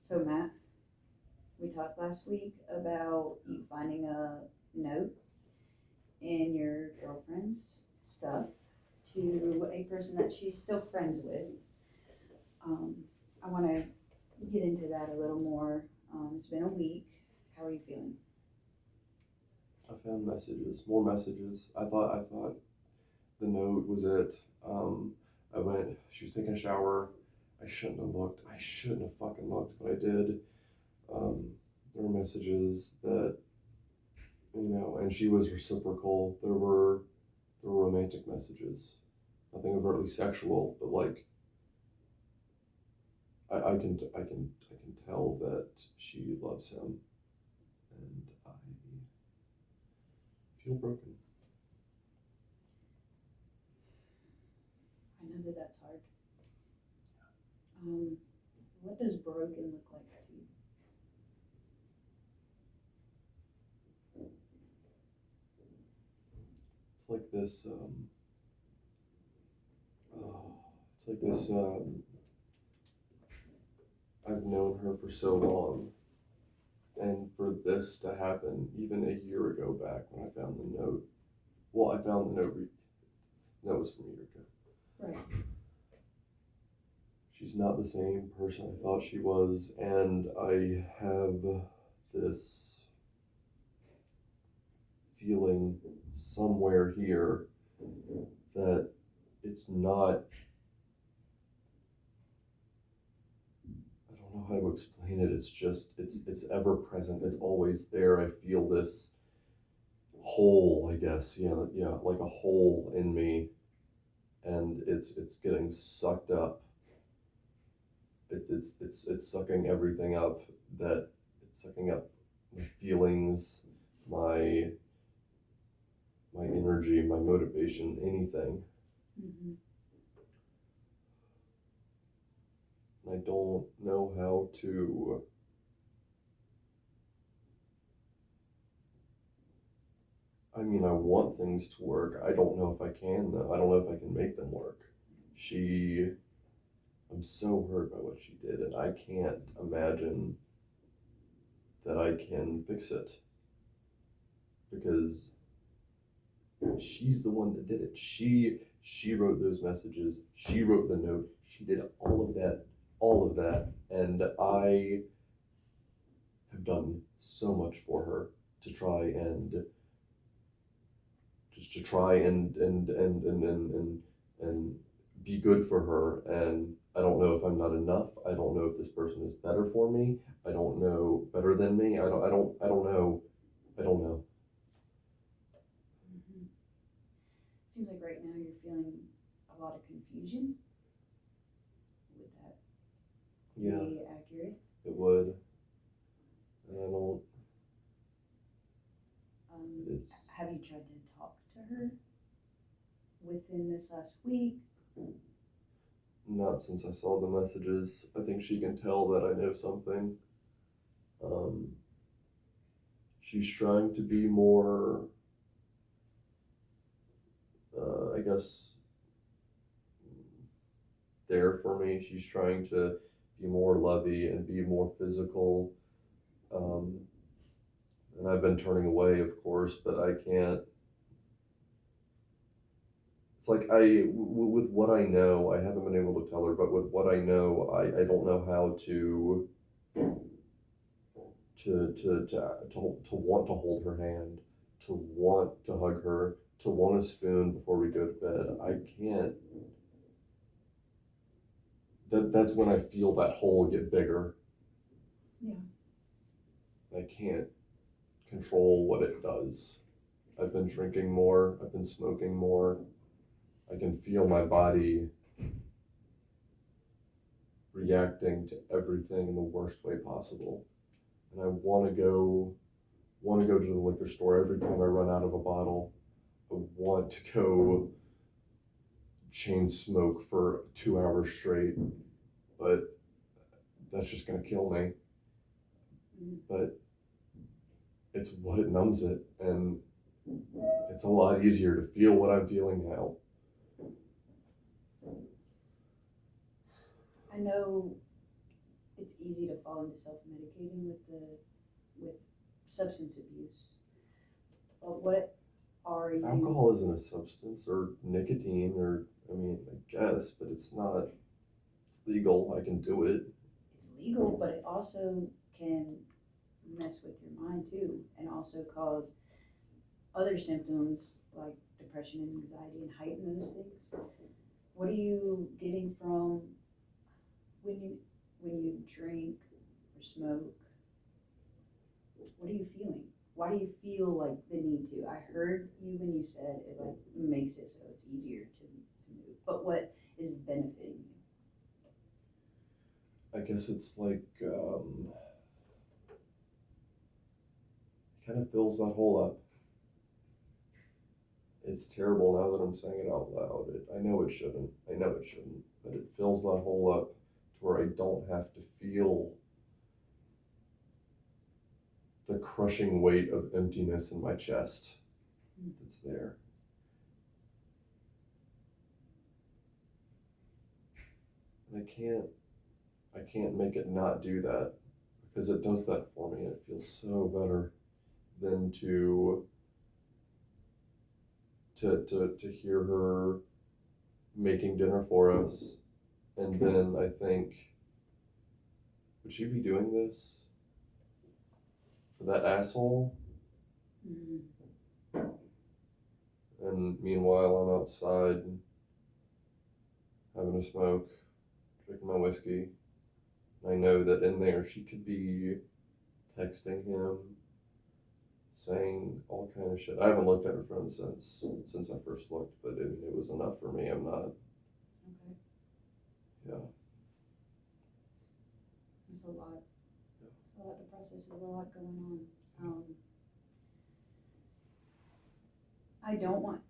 So Matt, we talked last week about you finding a note in your girlfriend's stuff to a person that she's still friends with. Um, I want to get into that a little more. It's been a week. How are you feeling? I found messages, more messages. I thought the note was it. I went. She was taking a shower. I shouldn't have looked. I shouldn't have fucking looked, but I did. There were messages that and she was reciprocal. There were romantic messages. Nothing overtly sexual, but like I can tell that she loves him, and I feel broken. I know that that's hard. Um, what does broken look like to you? It's like this. Oh, it's like this. I've known her for so long, and for this to happen even a year ago back when I found the note. Well, I found the note. That was from a year ago. Right. She's not the same person I thought she was, and I have this feeling somewhere here that it's not. I don't know how to explain it. It's just it's ever present. It's always there. I feel this hole, I guess. Yeah, yeah, like a hole in me, and it's getting sucked up. It's sucking everything up. That it's sucking up my feelings, my my energy, my motivation, anything. Mm-hmm. I don't know how to. I mean, I want things to work. I don't know if I can, though. I don't know if I can make them work. She, I'm so hurt by what she did, and I can't imagine that I can fix it because she's the one that did it. She wrote those messages. She wrote the note. She did all of that, and I have done so much for her to try and just to try and be good for her. And I don't know if I'm not enough. I don't know if this person is better for me. I don't know better than me. I don't know. I don't know. Mm-hmm. Seems like right now you're feeling a lot of confusion. Would that Yeah, be accurate? it would. And I don't. It's Have you tried to talk to her within this last week? not since I saw the messages. I think she can tell that I know something. Um, she's trying to be more, I guess, there for me. She's trying to be more lovey and be more physical. Um, and I've been turning away, of course, but I can't. It's like with what I know, I haven't been able to tell her, but with what I know, I don't know how to want to hold her hand, to want to hug her, to want a spoon before we go to bed. I can't. That's when I feel that hole get bigger. Yeah. I can't control what it does. I've been drinking more. I've been smoking more. I can feel my body reacting to everything in the worst way possible. And I want to go to the liquor store every time I run out of a bottle. I want to go chain smoke for 2 hours straight, but that's just gonna kill me. Mm-hmm. But it's what numbs it, and it's a lot easier to feel what I'm feeling now. know it's easy to fall into self-medicating with substance abuse. But what are you? Alcohol isn't a substance, or nicotine, or, I mean, I guess, but it's not, it's legal, I can do it. It's legal, but it also can mess with your mind too, and also cause other symptoms like depression and anxiety and heighten those things. What are you getting from when you drink or smoke? What are you feeling? Why do you feel like the need to? I heard you when you said it like makes it so it's easier to move. But what is benefiting you? I guess it's like, kind of fills that hole up. It's terrible now that I'm saying it out loud. I know it shouldn't. I know it shouldn't. But it fills that hole up to where I don't have to feel the crushing weight of emptiness in my chest that's there. And I can't make it not do that, because it does that for me. It feels so better than to hear her making dinner for us, and then I think, would she be doing this for that asshole? Mm-hmm. And meanwhile, I'm outside having a smoke, drinking my whiskey. I know that in there she could be texting him, saying all kind of shit. I haven't looked at her phone since I first looked, but it was enough for me. I'm not. Okay. Yeah. It's a lot. It's a lot to process. There's a lot going on. I don't want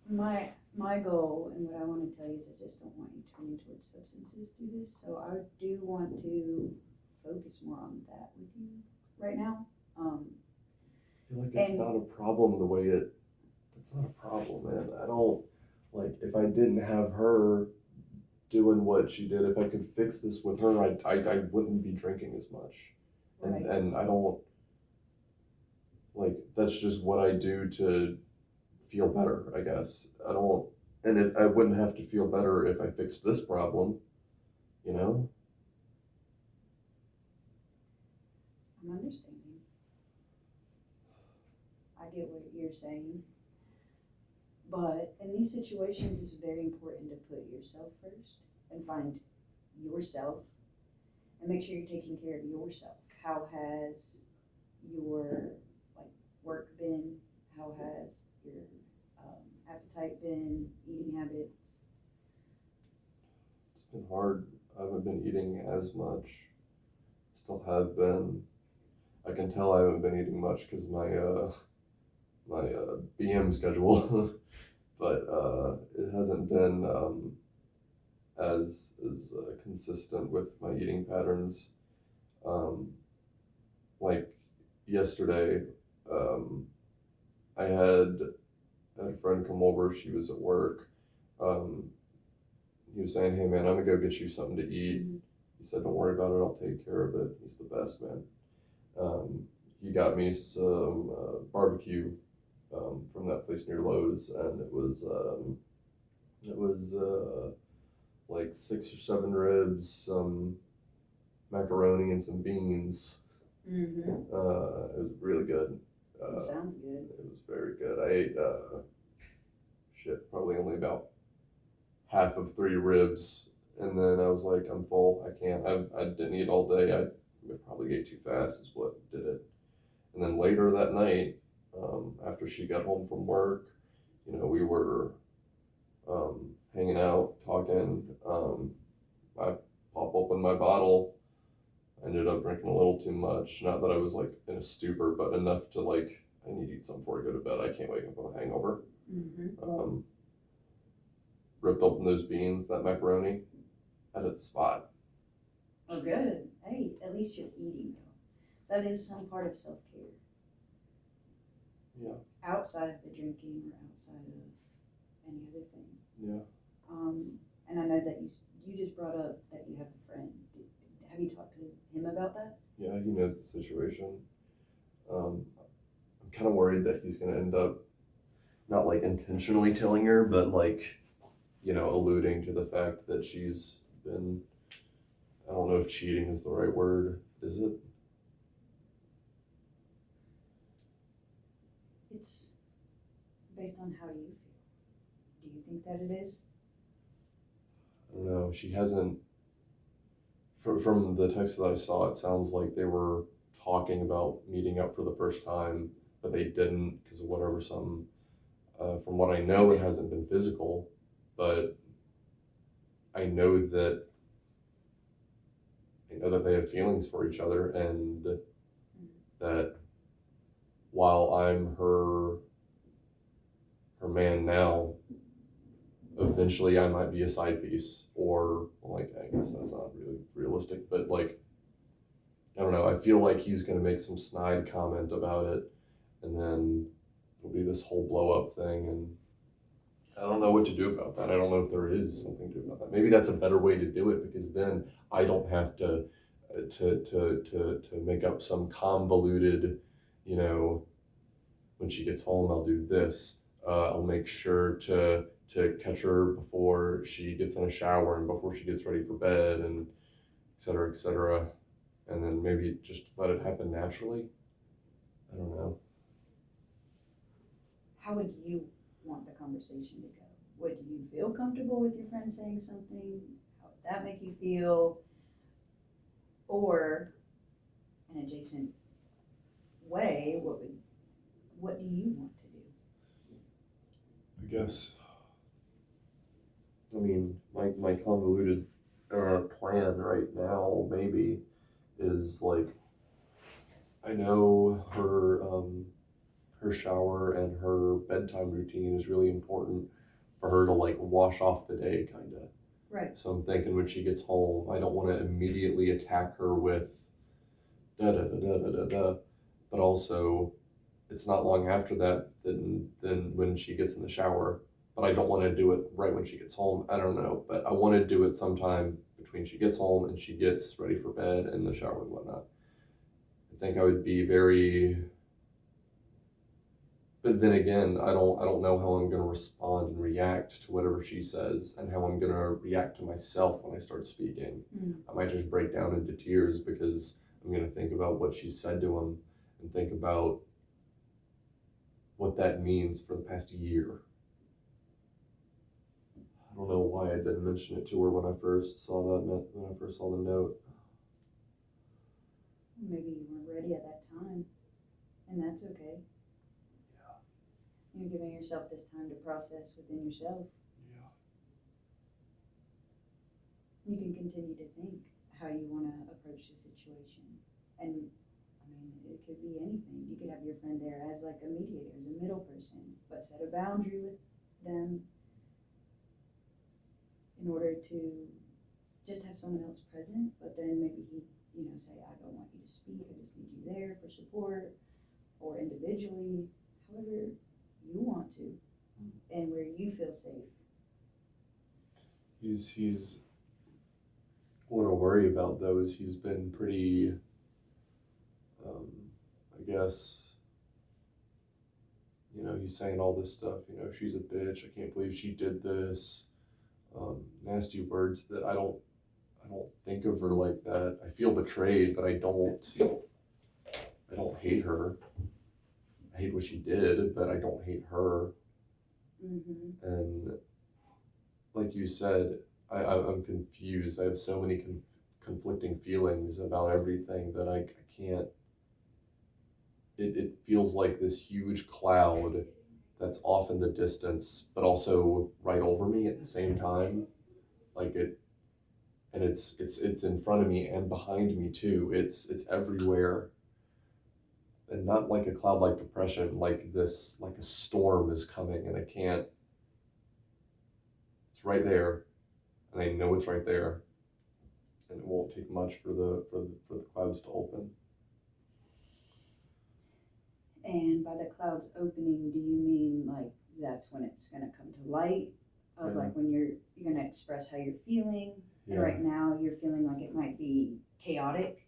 my goal, and what I want to tell you is I just don't want you turning towards substances through this. So I do want to focus more on that with you right now. I feel like it's not a problem the way it's not a problem, man. I don't, like, if I didn't have her doing what she did, if I could fix this with her, I wouldn't be drinking as much. Right. And I don't, like, that's just what I do to feel better, I guess. And I wouldn't have to feel better if I fixed this problem, you know? I'm understanding. I get what you're saying. But in these situations, it's very important to put yourself first and find yourself and make sure you're taking care of yourself. How has your work been? How has your appetite been? Eating habits? It's been hard. I haven't been eating as much. Still have been. I can tell I haven't been eating much because my BM schedule, but it hasn't been as consistent with my eating patterns. Like yesterday, I had a friend come over. She was at work. He was saying, "Hey man, I'm gonna go get you something to eat." Mm-hmm. He said, "Don't worry about it. I'll take care of it." He's the best, man. He got me some barbecue from that place near Lowe's, and it was like 6 or 7 ribs, some macaroni, and some beans. Mm-hmm. It was really good. Sounds good. It was very good. I ate probably only about half of 3 ribs, and then I was like, I'm full. I can't. I didn't eat all day. I probably ate too fast is what did it. And then later that night, after she got home from work, we were hanging out, talking. I pop open my bottle. I ended up drinking a little too much. Not that I was like in a stupor, but enough to like, I need to eat something before I go to bed. I can't wake up with a hangover. Mm-hmm. Ripped open those beans, that macaroni, at the spot. Oh, good. Hey, at least you're eating though. That is some part of self-care. Yeah. Outside of the drinking or outside of any other thing. Yeah. And I know that you just brought up that you have a friend. Have you talked to him about that? Yeah, he knows the situation. I'm kind of worried that he's going to end up not like intentionally telling her, but like, alluding to the fact that she's been, I don't know if cheating is the right word, is it? It's based on how you feel. Do you think that it is? I don't know. She hasn't, from the text that I saw, it sounds like they were talking about meeting up for the first time, but they didn't because of whatever from what I know, it hasn't been physical, but I know that they have feelings for each other, and that while I'm her man now, eventually I might be a side piece, or like, I guess that's not really realistic, but like, I don't know, I feel like he's gonna make some snide comment about it, and then it'll be this whole blow up thing, and I don't know what to do about that. I don't know if there is something to do about that. Maybe that's a better way to do it, because then I don't have to make up some convoluted, when she gets home, I'll do this. I'll make sure to catch her before she gets in a shower and before she gets ready for bed, and et cetera, et cetera. And then maybe just let it happen naturally. I don't know. How would you want the conversation to go? Would you feel comfortable with your friend saying something? How would that make you feel? Or an adjacent way, what do you want to do? I guess. I mean, my convoluted plan right now maybe is like, I know her shower and her bedtime routine is really important for her to like wash off the day, kind of. Right. So I'm thinking when she gets home, I don't want to immediately attack her with da da da da da da da, but also it's not long after that than when she gets in the shower. But I don't want to do it right when she gets home. I don't know, but I want to do it sometime between she gets home and she gets ready for bed and the shower and whatnot. I think I would be very, but then again, I don't know how I'm going to respond and react to whatever she says, and how I'm going to react to myself when I start speaking. I might just break down into tears because I'm going to think about what she said to him and think about what that means for the past year. I don't know why I didn't mention it to her when I first saw the note. Maybe you weren't ready at that time, and that's okay. Yeah. You're giving yourself this time to process within yourself. Yeah. You can continue to think how you want to approach the situation. And I mean, it could be anything. You could have your friend there as like a mediator, as a middle person, but set a boundary with them in order to just have someone else present. But then maybe he, say, I don't want you to speak. I just need you there for support, or individually, however you want to, and where you feel safe. He's what I worry about though is he's been pretty, I guess, he's saying all this stuff, she's a bitch, I can't believe she did this, nasty words that I don't think of her like that. I feel betrayed, but I don't hate her. I hate what she did, but I don't hate her. Mm-hmm. And like you said, I'm confused. I have so many conflicting feelings about everything that I can't. It feels like this huge cloud that's off in the distance, but also right over me at the same time. Like and it's in front of me and behind me too. It's everywhere, and not like a cloud like depression, like this, like a storm is coming, and I can't. It's right there, and I know it's right there, and it won't take much for the clouds to open. And by the clouds opening, do you mean like that's when it's going to come to light? of Yeah. like when you're gonna express how you're feeling, and Yeah. right now you're feeling like it might be chaotic.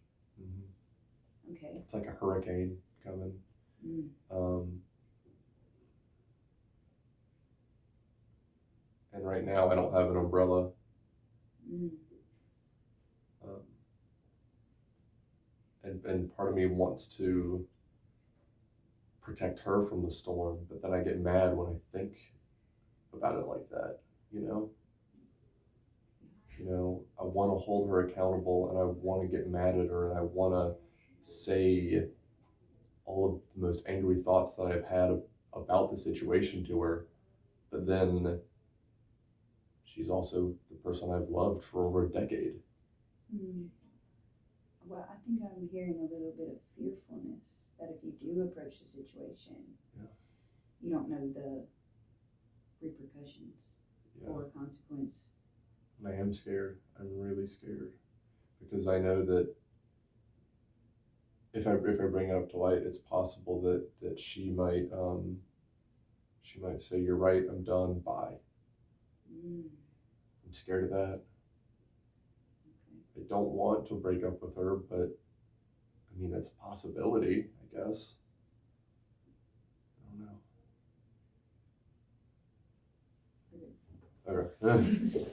Okay. It's like a hurricane coming. Mm. And right now I don't have an umbrella. Mm. Um, and part of me wants to protect her from the storm, but then I get mad when I think about it like that, you know? You know, I want to hold her accountable and I want to get mad at her and I want to say all of the most angry thoughts that I've had about the situation to her. But then she's also the person I've loved for over a decade. Mm. Well, I think I'm hearing a little bit of fearfulness that if you do approach the situation, Yeah. you don't know the repercussions Yeah. or consequence. And I am scared. I'm really scared because I know that if I bring it up to light, it's possible that she might say, "You're right. I'm done. Bye." Mm. I'm scared of that. Okay. I don't want to break up with her, but I mean that's a possibility, I guess. I don't know. Okay.